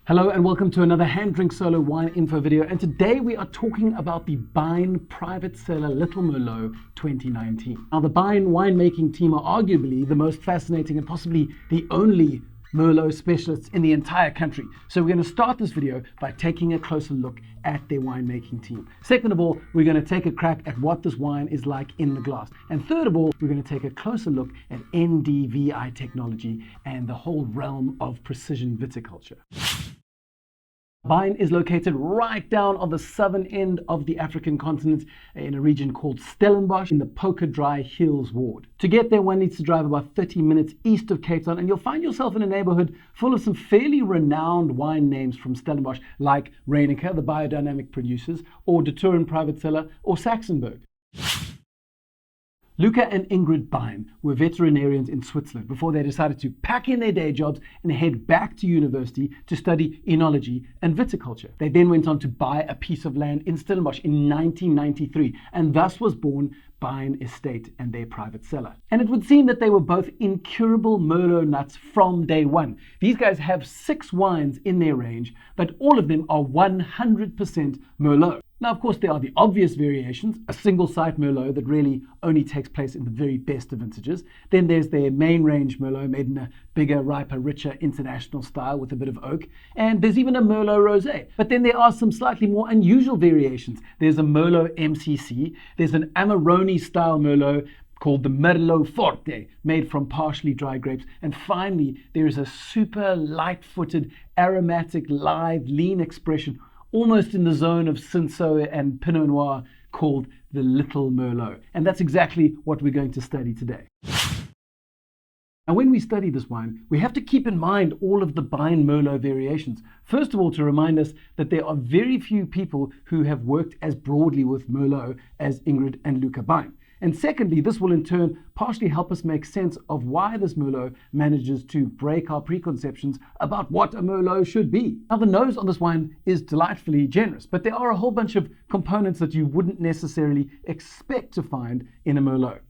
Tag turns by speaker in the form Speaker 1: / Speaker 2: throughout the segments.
Speaker 1: Hello and welcome to another HanDrinksSolo Wine info video, and today we are talking about the Bein Private Cellar Little Merlot 2019. Now the Bein winemaking team are arguably the most fascinating and possibly the only Merlot specialists in the entire country. So we're going to start this video by taking a closer look at their winemaking team. Second of all, we're going to take a crack at what this wine is like in the glass. And third of all, we're going to take a closer look at NDVI technology and the whole realm of precision viticulture. Bein is located right down on the southern end of the African continent in a region called Stellenbosch in the Poker Dry Hills ward. To get there, one needs to drive about 30 minutes east of Cape Town, and you'll find yourself in a neighborhood full of some fairly renowned wine names from Stellenbosch, like Reinicker, the biodynamic producers, or De Turin Private Cellar, or Saxonburg. Luca and Ingrid Bein were veterinarians in Switzerland before they decided to pack in their day jobs and head back to university to study enology and viticulture. They then went on to buy a piece of land in Stellenbosch in 1993, and thus was born Bein Estate and their private cellar. And it would seem that they were both incurable Merlot nuts from day one. These guys have 6 wines in their range, but all of them are 100% Merlot. Now, of course, there are the obvious variations, a single site Merlot that really only takes place in the very best of vintages. Then there's their main range Merlot made in a bigger, riper, richer international style with a bit of oak. And there's even a Merlot rosé. But then there are some slightly more unusual variations. There's a Merlot MCC. There's an amarone-style Merlot called the Merlot Forte, made from partially dry grapes. And finally, there is a super light-footed, aromatic, lithe, lean expression almost in the zone of Cinsault and Pinot Noir, called the Little Merlot. And that's exactly what we're going to study today. And when we study this wine, we have to keep in mind all of the Bein Merlot variations. First of all, to remind us that there are very few people who have worked as broadly with Merlot as Ingrid and Luca Bein. And secondly, this will in turn partially help us make sense of why this Merlot manages to break our preconceptions about what a Merlot should be. Now, the nose on this wine is delightfully generous, but there are a whole bunch of components that you wouldn't necessarily expect to find in a Merlot.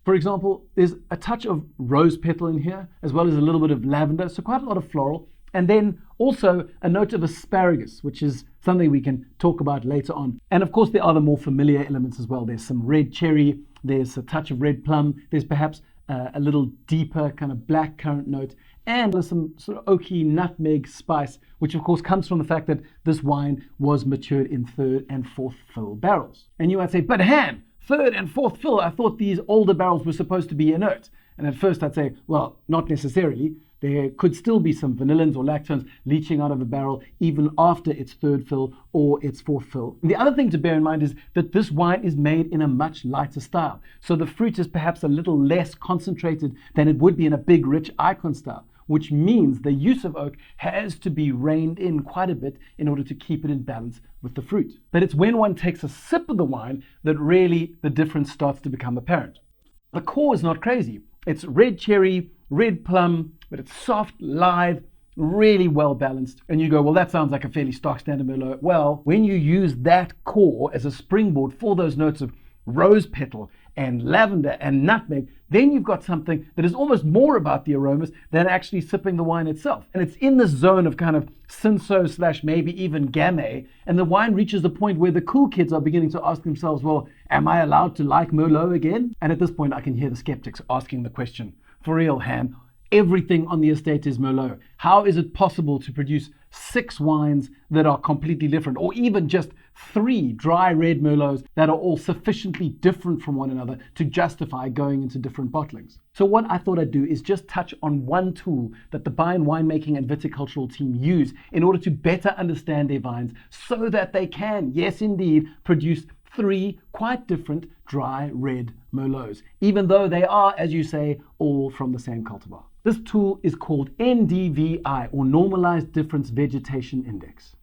Speaker 1: For example, there's a touch of rose petal in here, as well as a little bit of lavender, so quite a lot of floral. And then also a note of asparagus, which is something we can talk about later on. And of course, there are the more familiar elements as well. There's some red cherry, there's a touch of red plum, there's perhaps a little deeper kind of black currant note, and there's some sort of oaky nutmeg spice, which of course comes from the fact that this wine was matured in 3rd and 4th fill barrels. And you might say, but Han, 3rd and 4th fill, I thought these older barrels were supposed to be inert. And at first I'd say, well, not necessarily. There could still be some vanillins or lactones leaching out of a barrel even after its 3rd fill or its 4th fill. And the other thing to bear in mind is that this wine is made in a much lighter style. So the fruit is perhaps a little less concentrated than it would be in a big, rich icon style, which means the use of oak has to be reined in quite a bit in order to keep it in balance with the fruit. But it's when one takes a sip of the wine that really the difference starts to become apparent. The core is not crazy. It's red cherry, red plum, but it's soft, lithe, really well balanced. And you go, well, that sounds like a fairly stock standard Merlot. Well, when you use that core as a springboard for those notes of rose petal and lavender and nutmeg, then you've got something that is almost more about the aromas than actually sipping the wine itself. And it's in this zone of kind of Cinsault / maybe even Gamay, and the wine reaches the point where the cool kids are beginning to ask themselves, well, am I allowed to like Merlot again? And at this point, I can hear the skeptics asking the question, for real, Han, everything on the estate is Merlot. How is it possible to produce 6 wines that are completely different, or even just 3 dry red Merlots that are all sufficiently different from one another to justify going into different bottlings? So what I thought I'd do is just touch on one tool that the Bein winemaking and viticultural team use in order to better understand their vines so that they can, yes indeed, produce 3 quite different dry red Merlots, even though they are, as you say, all from the same cultivar. This tool is called NDVI, or Normalized Difference Vegetation Index.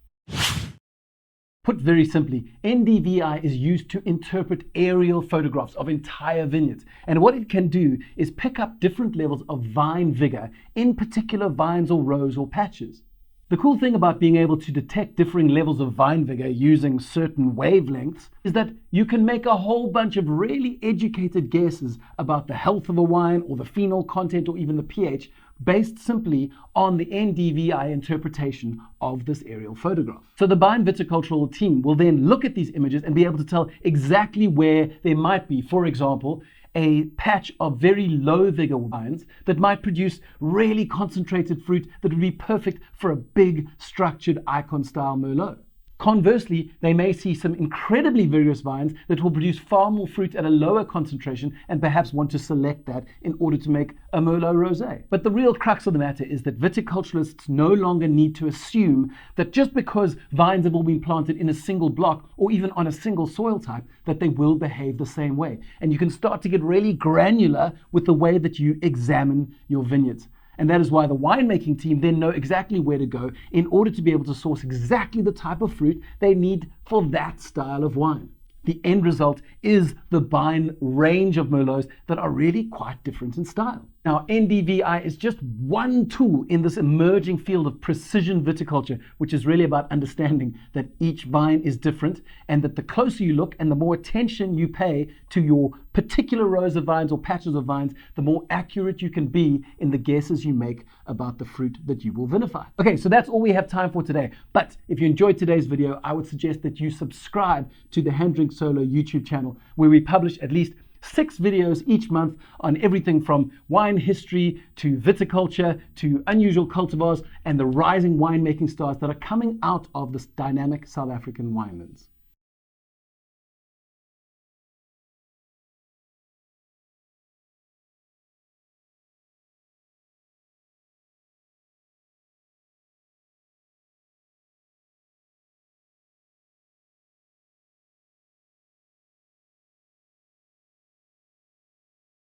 Speaker 1: Put very simply, NDVI is used to interpret aerial photographs of entire vineyards. And what it can do is pick up different levels of vine vigor in particular vines or rows or patches. The cool thing about being able to detect differing levels of vine vigor using certain wavelengths is that you can make a whole bunch of really educated guesses about the health of a wine or the phenol content or even the pH based simply on the NDVI interpretation of this aerial photograph. So the Bein viticultural team will then look at these images and be able to tell exactly where there might be, for example, a patch of very low vigor vines that might produce really concentrated fruit that would be perfect for a big structured icon style Merlot. Conversely, they may see some incredibly vigorous vines that will produce far more fruit at a lower concentration and perhaps want to select that in order to make a Merlot rosé. But the real crux of the matter is that viticulturists no longer need to assume that just because vines have all been planted in a single block or even on a single soil type, that they will behave the same way. And you can start to get really granular with the way that you examine your vineyards. And that is why the winemaking team then know exactly where to go in order to be able to source exactly the type of fruit they need for that style of wine. The end result is the Bein range of Merlots that are really quite different in style. Now, NDVI is just one tool in this emerging field of precision viticulture, which is really about understanding that each vine is different and that the closer you look and the more attention you pay to your particular rows of vines or patches of vines, the more accurate you can be in the guesses you make about the fruit that you will vinify. Okay, so that's all we have time for today. But if you enjoyed today's video, I would suggest that you subscribe to the HanDrinksSolo YouTube channel, where we publish at least 6 videos each month on everything from wine history to viticulture to unusual cultivars and the rising winemaking stars that are coming out of this dynamic South African winelands.